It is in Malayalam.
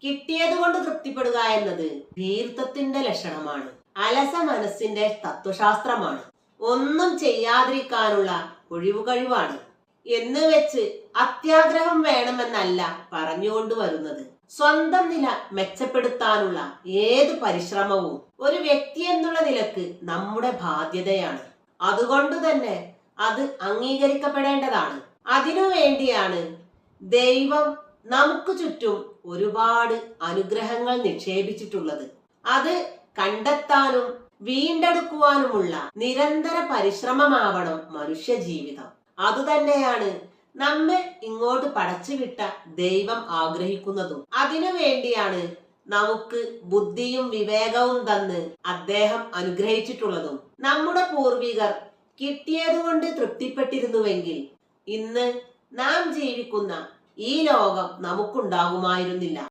കിട്ടിയതുകൊണ്ട് തൃപ്തിപ്പെടുക എന്നത് ധീർത്തത്തിന്റെ ലക്ഷണമാണ്. അലസ മനസ്സിന്റെ തത്വശാസ്ത്രമാണ്. ഒന്നും ചെയ്യാതിരിക്കാനുള്ള ഒഴിവുകഴിവാണ്. എന്ന് വെച്ച് അത്യാഗ്രഹം വേണമെന്നല്ല പറഞ്ഞുകൊണ്ടുവരുന്നത്. സ്വന്തം നില മെച്ചപ്പെടുത്താനുള്ള ഏത് പരിശ്രമവും ഒരു വ്യക്തി എന്നുള്ള നിലക്ക് നമ്മുടെ ബാധ്യതയാണ്. അതുകൊണ്ട് തന്നെ അത് അംഗീകരിക്കപ്പെടേണ്ടതാണ്. അതിനു വേണ്ടിയാണ് ദൈവം നമുക്ക് ചുറ്റും ഒരുപാട് അനുഗ്രഹങ്ങൾ നിക്ഷേപിച്ചിട്ടുള്ളത്. അത് കണ്ടെത്താനും വീണ്ടെടുക്കുവാനുമുള്ള നിരന്തര പരിശ്രമമാവണം മനുഷ്യ ജീവിതം. അതുതന്നെയാണ് നമ്മെ ഇങ്ങോട്ട് പടച്ചുവിട്ട ദൈവം ആഗ്രഹിക്കുന്നതും. അതിനു വേണ്ടിയാണ് നമുക്ക് ബുദ്ധിയും വിവേകവും തന്ന് അദ്ദേഹം അനുഗ്രഹിച്ചിട്ടുള്ളതും. നമ്മുടെ പൂർവികർ കിട്ടിയതുകൊണ്ട് തൃപ്തിപ്പെട്ടിരുന്നുവെങ്കിൽ ഇന്ന് നാം ജീവിക്കുന്ന ഈ ലോകം നമുക്കുണ്ടാകുമായിരുന്നില്ല.